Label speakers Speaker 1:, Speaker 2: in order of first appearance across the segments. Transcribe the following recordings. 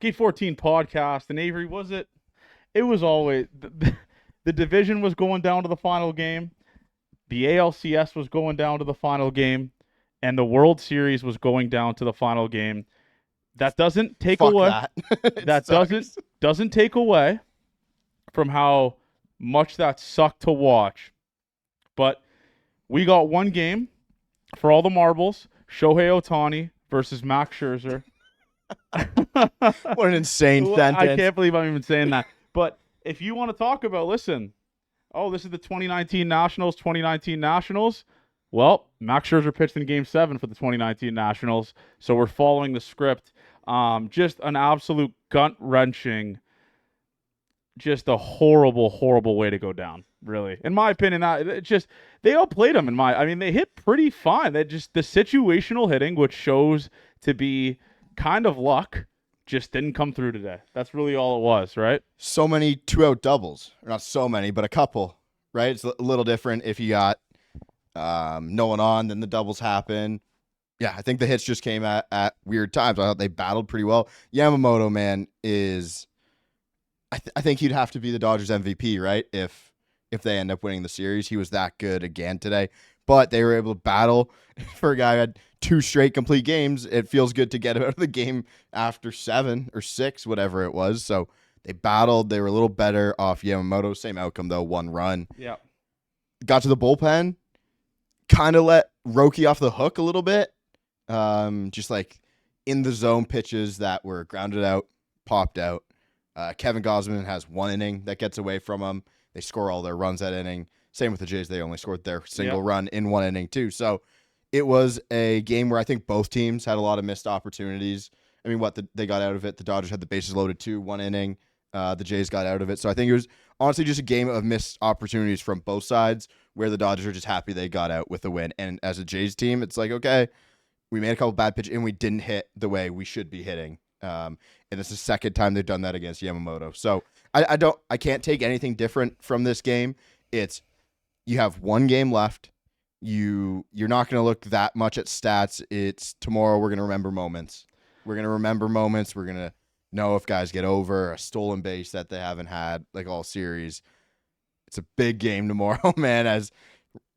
Speaker 1: Skate 14 podcast, and Avery, was it? It was always the division was going down to the final game, the ALCS was going down to the final game, and the World Series was going down to the final game. That doesn't take
Speaker 2: Fuck
Speaker 1: away.
Speaker 2: that.
Speaker 1: That doesn't take away from how much that sucked to watch. But we got one game for all the marbles: Shohei Ohtani versus Max Scherzer.
Speaker 2: What an insane sentence.
Speaker 1: I can't believe I'm even saying that. But if you want to talk about, listen, this is the 2019 Nationals. Well, Max Scherzer pitched in Game 7 for the 2019 Nationals, so we're following the script. Just an absolute gut-wrenching, just a horrible, horrible way to go down, really. In my opinion, they outplayed them. They hit pretty fine. The situational hitting, which shows to be kind of luck, just didn't come through today. That's really all it was, right?
Speaker 2: So many 2-out doubles. Or not so many, but a couple, right? It's a little different if you got no one on, then the doubles happen. Yeah, I think the hits just came at weird times. I thought they battled pretty well. Yamamoto, man, is... I think he'd have to be the Dodgers MVP, right? If they end up winning the series. He was that good again today. But they were able to battle. For a guy who had 2 straight complete games, it feels good to get him out of the game after 7 or 6, whatever it was. So they battled. They were a little better off Yamamoto. Same outcome, though. 1 run.
Speaker 1: Yeah.
Speaker 2: Got to the bullpen. Kind of let Roki off the hook a little bit. Just like in the zone pitches that were grounded out, popped out. Kevin Gausman has 1 inning that gets away from him. They score all their runs that inning. Same with the Jays. They only scored their single run in 1 inning too. So it was a game where I think both teams had a lot of missed opportunities. I mean, they got out of it. The Dodgers had the bases loaded too, 1 inning. The Jays got out of it. So I think it was honestly just a game of missed opportunities from both sides where the Dodgers are just happy they got out with a win. And as a Jays team, it's like, okay, we made a couple bad pitches and we didn't hit the way we should be hitting. And it's the second time they've done that against Yamamoto. So I can't take anything different from this game. It's you have 1 game left. You're not going to look that much at stats. It's tomorrow. We're going to remember moments. We're going to know if guys get over a stolen base that they haven't had like all series. It's a big game tomorrow, man, as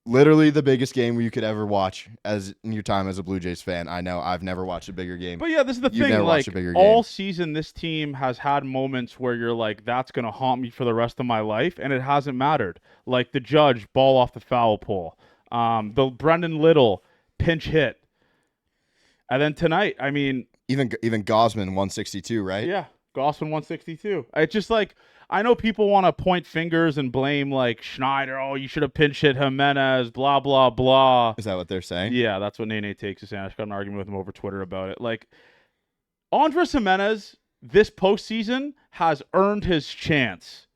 Speaker 2: literally the biggest game you could ever watch as in your time as a Blue Jays fan. I know I've never watched a bigger game.
Speaker 1: But yeah, this is the thing. Like all season, this team has had moments where you're like, that's going to haunt me for the rest of my life. And it hasn't mattered. Like the Judge ball off the foul pole. The Brendan Little pinch hit. And then tonight, I mean,
Speaker 2: even Gausman 162, right?
Speaker 1: Yeah, Gausman 162. It's just like I know people want to point fingers and blame like Schneider. Oh, you should have pinch hit Jimenez. Blah blah blah.
Speaker 2: Is that what they're saying?
Speaker 1: Yeah, that's what Nene takes us saying. I just got an argument with him over Twitter about it. Like Andres Jimenez this postseason has earned his chance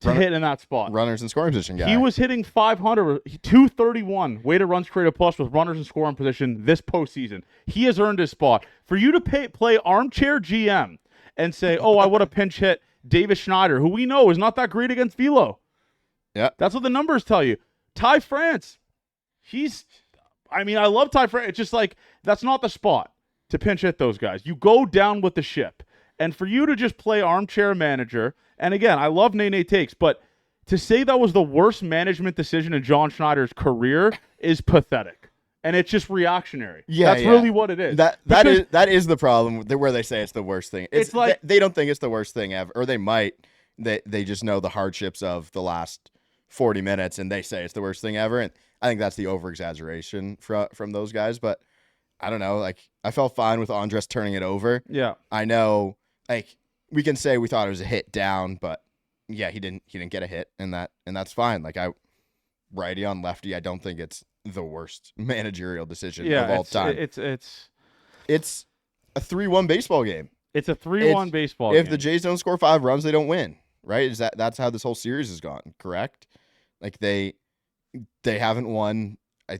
Speaker 1: to hit in that spot.
Speaker 2: Runners in scoring position guy.
Speaker 1: He was hitting 500, 231 weighted runs created plus with runners in scoring position this postseason. He has earned his spot. For you to play armchair GM and say, oh, I would have pinch hit Davis Schneider, who we know is not that great against velo.
Speaker 2: Yeah.
Speaker 1: That's what the numbers tell you. Ty France, I love Ty France. It's just like, that's not the spot to pinch hit those guys. You go down with the ship. And for you to just play armchair manager, and again, I love Nene takes, but to say that was the worst management decision in John Schneider's career is pathetic. And it's just reactionary.
Speaker 2: Yeah,
Speaker 1: that's really what it is.
Speaker 2: That is the problem where they say it's the worst thing. It's like they don't think it's the worst thing ever, or they might. They just know the hardships of the last 40 minutes, and they say it's the worst thing ever. And I think that's the over-exaggeration from those guys. But I don't know. Like I felt fine with Andres turning it over.
Speaker 1: Yeah,
Speaker 2: I know. Like we can say we thought it was a hit down, but yeah, he didn't get a hit, and that's fine. Like righty on lefty, I don't think it's the worst managerial decision of all time.
Speaker 1: It's
Speaker 2: a 3-1 baseball game.
Speaker 1: It's a 3-1 baseball game.
Speaker 2: If the Jays don't score 5 runs, they don't win, right? That's how this whole series has gone, correct? Like they haven't won. I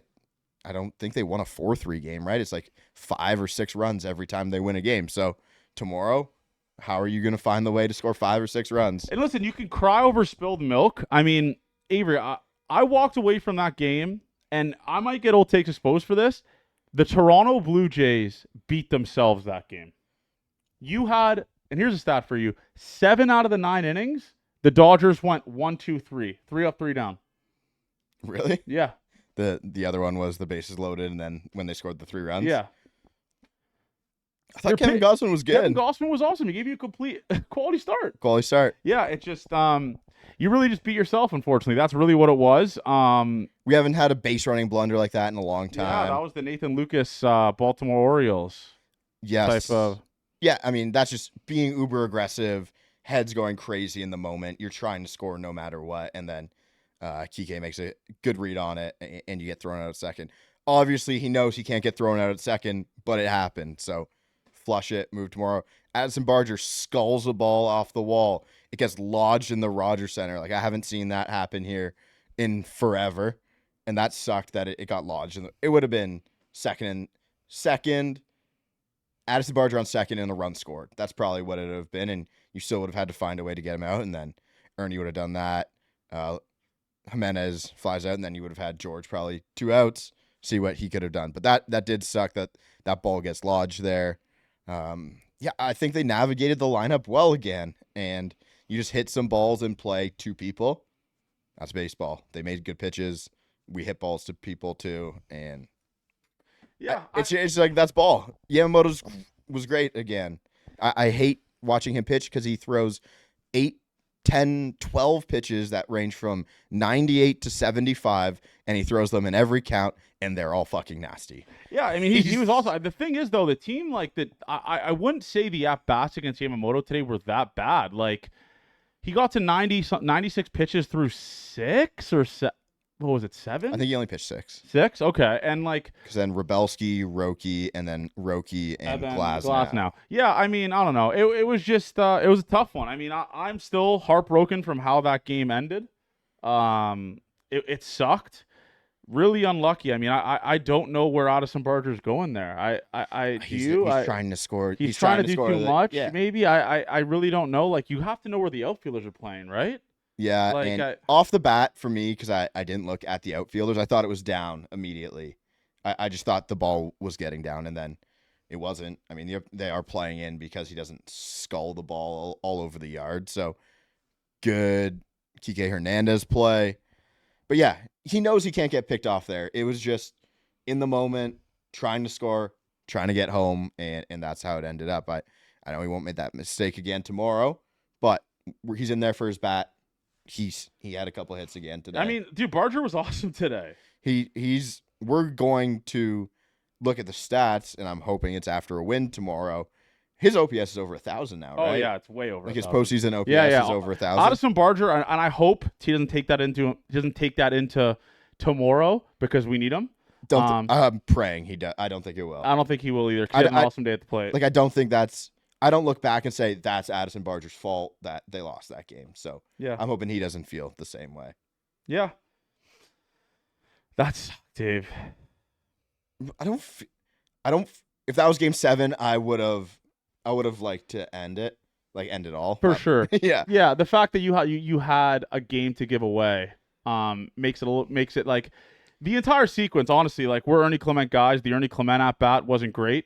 Speaker 2: don't think they won a 4-3 game, right? It's like 5 or 6 runs every time they win a game. So tomorrow, how are you going to find the way to score 5 or 6 runs?
Speaker 1: And listen, you can cry over spilled milk. I mean, Avery, I walked away from that game, and I might get old takes exposed for this. The Toronto Blue Jays beat themselves that game. You had And here's a stat for you: 7 out of the 9 innings, the Dodgers went 1, 2, 3, 3 up, 3 down.
Speaker 2: Really?
Speaker 1: Yeah,
Speaker 2: The other one was the bases loaded, and then when they scored the 3 runs.
Speaker 1: yeah.
Speaker 2: I thought Kevin Gausman was
Speaker 1: Kevin
Speaker 2: good.
Speaker 1: Gausman was awesome. He gave you a complete quality start.
Speaker 2: Quality start.
Speaker 1: Yeah, it just you really just beat yourself. Unfortunately, that's really what it was.
Speaker 2: We haven't had a base running blunder like that in a long time.
Speaker 1: Yeah, that was the Nathan Lucas Baltimore Orioles
Speaker 2: Yes.
Speaker 1: type of.
Speaker 2: Yeah, I mean, that's just being uber aggressive, heads going crazy in the moment. You're trying to score no matter what, and then Kike makes a good read on it, and you get thrown out at second. Obviously, he knows he can't get thrown out at second, but it happened. So flush it, move tomorrow. Addison Barger sculls a ball off the wall. It gets lodged in the Rogers Center. Like, I haven't seen that happen here in forever, and that sucked that it got lodged. It would have been second. Addison Barger on second and a run scored. That's probably what it would have been, and you still would have had to find a way to get him out, and then Ernie would have done that. Jimenez flies out, and then you would have had George probably 2 outs, see what he could have done. But that did suck that ball gets lodged there. Yeah, I think they navigated the lineup well again, and you just hit some balls and play 2 people. That's baseball. They made good pitches. We hit balls to people too, and
Speaker 1: Yeah,
Speaker 2: it's like that's ball. Yamamoto was great again. I hate watching him pitch because he throws 8, 10, 12 pitches that range from 98 to 75, and he throws them in every count, and they're all fucking nasty.
Speaker 1: Yeah, I mean, he was also. The thing is, though, the team, like, that, I wouldn't say the at-bats against Yamamoto today were that bad. Like, he got to 96 pitches through 6 or 7. What was it, 7?
Speaker 2: I think he only pitched 6.
Speaker 1: 6? Okay. And, like...
Speaker 2: Because then Rebelski, Roki, and then Roki and
Speaker 1: Glasnow. Yeah, I mean, I don't know. It was just... it was a tough one. I mean, I'm still heartbroken from how that game ended. It sucked. Really unlucky. I mean, I don't know where Addison Barger's going there.
Speaker 2: He's trying to score.
Speaker 1: He's trying to do too much. Yeah. Maybe. I really don't know. Like, you have to know where the outfielders are playing, right?
Speaker 2: Yeah,
Speaker 1: Like,
Speaker 2: and off the bat for me, because I didn't look at the outfielders, I thought it was down immediately. I just thought the ball was getting down, and then it wasn't. I mean, they are playing in because he doesn't skull the ball all over the yard. So good Kike Hernandez play. But yeah, he knows he can't get picked off there. It was just in the moment, trying to score, trying to get home, and that's how it ended up. I know he won't make that mistake again tomorrow, but he's in there for his bat. He had a couple hits again today.
Speaker 1: I mean, dude, Barger was awesome today.
Speaker 2: We're going to look at the stats, and I'm hoping it's after a win tomorrow. His OPS is over 1,000 now, right?
Speaker 1: Oh yeah, it's way over.
Speaker 2: Like his postseason OPS is over 1,000.
Speaker 1: Addison Barger, and I hope he doesn't take that into tomorrow because we need him.
Speaker 2: I'm praying he does. I don't think it will.
Speaker 1: I don't think he will either. 'Cause he had an awesome day at the plate.
Speaker 2: Like, I don't think that's. I don't look back and say that's Addison Barger's fault that they lost that game. So
Speaker 1: yeah,
Speaker 2: I'm hoping he doesn't feel the same way.
Speaker 1: Yeah, that's Dave.
Speaker 2: I don't. If that was Game 7, I would have liked to end it, like end it all
Speaker 1: for sure.
Speaker 2: Yeah,
Speaker 1: yeah. The fact that you had a game to give away, makes it like the entire sequence. Honestly, like, we're Ernie Clement guys. The Ernie Clement at bat wasn't great.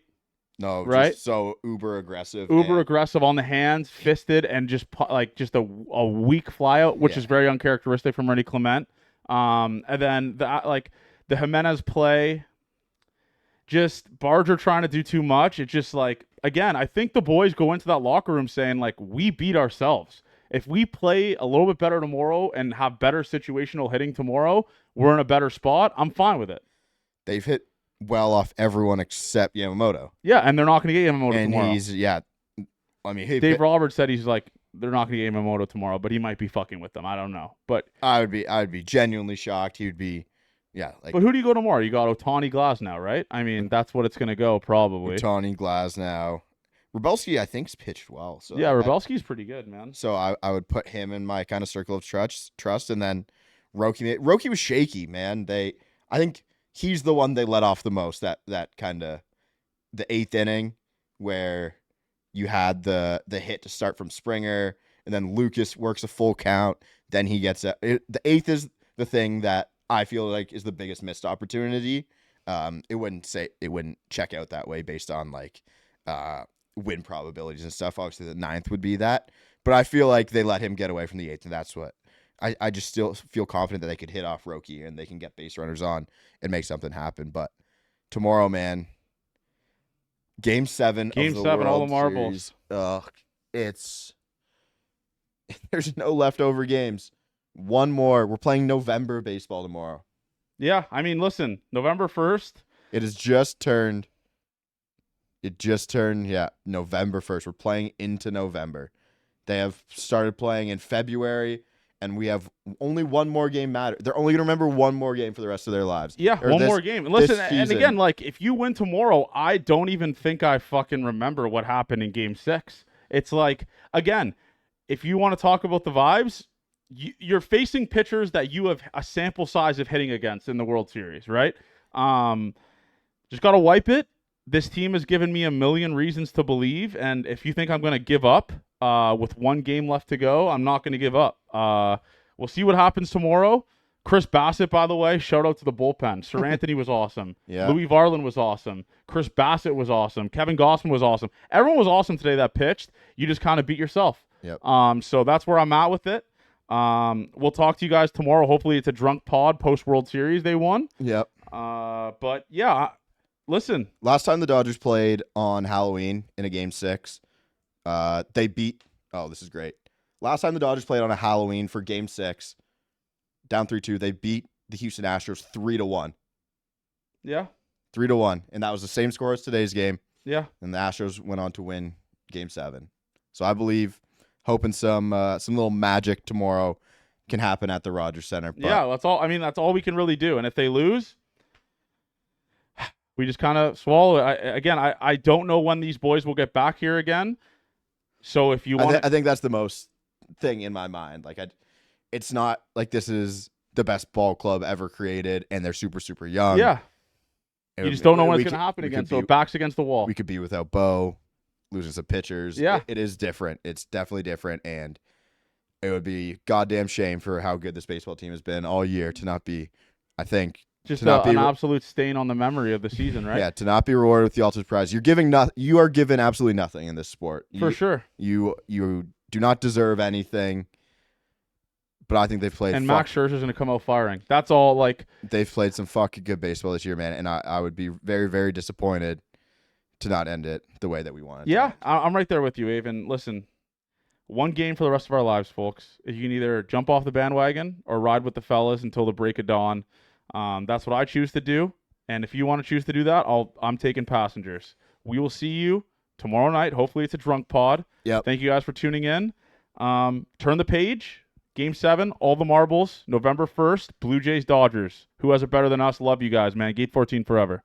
Speaker 2: No,
Speaker 1: right?
Speaker 2: Just so uber aggressive.
Speaker 1: Aggressive on the hands, fisted, and just a weak flyout, which is very uncharacteristic from Ernie Clement. And then the Jimenez play, just Barger trying to do too much. It's just like, again, I think the boys go into that locker room saying, like, we beat ourselves. If we play a little bit better tomorrow and have better situational hitting tomorrow, we're in a better spot. I'm fine with it.
Speaker 2: They've hit well off everyone except Yamamoto.
Speaker 1: Yeah, and they're not going to get Yamamoto
Speaker 2: and
Speaker 1: tomorrow.
Speaker 2: I mean,
Speaker 1: Dave Roberts said he's like, they're not going to get Yamamoto tomorrow, but he might be fucking with them. I don't know. But
Speaker 2: I would be genuinely shocked. He would be, like.
Speaker 1: But who do you go tomorrow? You got Ohtani, Glasnow, right? I mean, that's what it's going to go probably.
Speaker 2: Ohtani, Glasnow. Rebelski, I think, pitched well. So
Speaker 1: yeah, Rebelski's pretty good, man.
Speaker 2: So I would put him in my kind of circle of trust, and then Roki was shaky, man. I think he's the one they let off the most. That kind of the 8th inning where you had the hit to start from Springer, and then Lucas works a full count. Then he gets the 8th is the thing that I feel like is the biggest missed opportunity. It wouldn't check out that way based on like win probabilities and stuff. Obviously, the 9th would be that. But I feel like they let him get away from the 8th, and that's what I just still feel confident that they could hit off Roki and they can get base runners on and make something happen. But tomorrow, man, Game 7
Speaker 1: Game
Speaker 2: of the
Speaker 1: 7, all
Speaker 2: World
Speaker 1: the marbles.
Speaker 2: Series. It's there's no leftover games. One more. We're playing November baseball tomorrow.
Speaker 1: Yeah, I mean, listen, November 1st.
Speaker 2: It has just turned. November 1st. We're playing into November. They have started playing in February, and we have only one more game matter. They're only going to remember one more game for the rest of their lives.
Speaker 1: Yeah, one more game. And listen, and again, like, if you win tomorrow, I don't even think I fucking remember what happened in Game 6. It's like, again, if you want to talk about the vibes, you're facing pitchers that you have a sample size of hitting against in the World Series, right? Just got to wipe it. This team has given me a million reasons to believe, and if you think I'm going to give up with one game left to go, I'm not going to give up. We'll see what happens tomorrow. Chris Bassett, by the way, shout out to the bullpen. Sir Anthony was awesome.
Speaker 2: Yeah.
Speaker 1: Louis Varland was awesome. Chris Bassett was awesome. Kevin Gossman was awesome. Everyone was awesome today that pitched. You just kind of beat yourself.
Speaker 2: Yep.
Speaker 1: So that's where I'm at with it. We'll talk to you guys tomorrow. Hopefully it's a drunk pod post-World Series they won.
Speaker 2: Yep.
Speaker 1: But yeah, listen.
Speaker 2: Last time the Dodgers played on Halloween in a Game 6, they beat. Oh, this is great. Last time the Dodgers played on a Halloween for Game 6, down 3-2, they beat the Houston Astros 3-1.
Speaker 1: Yeah.
Speaker 2: 3-1, and that was the same score as today's game.
Speaker 1: Yeah.
Speaker 2: And the Astros went on to win Game 7. So I believe, hoping some little magic tomorrow can happen at the Rogers Center. But
Speaker 1: yeah, that's all. I mean, that's all we can really do. And if they lose, we just kind of swallow it. I don't know when these boys will get back here again. So if you want,
Speaker 2: I think that's the most thing in my mind. Like, it's not like this is the best ball club ever created, and they're super, super young.
Speaker 1: Yeah. You just don't know when it's going to happen again. So back's against the wall.
Speaker 2: We could be without Bo, losing some pitchers.
Speaker 1: Yeah.
Speaker 2: It is different. It's definitely different, and it would be goddamn shame for how good this baseball team has been all year to not be, I think,
Speaker 1: just an absolute stain on the memory of the season, right?
Speaker 2: Yeah, to not be rewarded with the Ultimate Prize. You are given absolutely nothing in this sport.
Speaker 1: For sure.
Speaker 2: You do not deserve anything. But I think they've played.
Speaker 1: And Max Scherzer's going to come out firing. That's all. Like,
Speaker 2: they've played some fucking good baseball this year, man. And I would be very, very disappointed to not end it the way that we wanted.
Speaker 1: Yeah, I'm right there with you, Avon. Listen, one game for the rest of our lives, folks. You can either jump off the bandwagon or ride with the fellas until the break of dawn. That's what I choose to do. And if you want to choose to do that, I'm taking passengers. We will see you tomorrow night. Hopefully it's a drunk pod.
Speaker 2: Yep.
Speaker 1: Thank you guys for tuning in. Turn the page. Game 7, all the marbles, November 1st, Blue Jays, Dodgers. Who has it better than us? Love you guys, man. Gate 14 forever.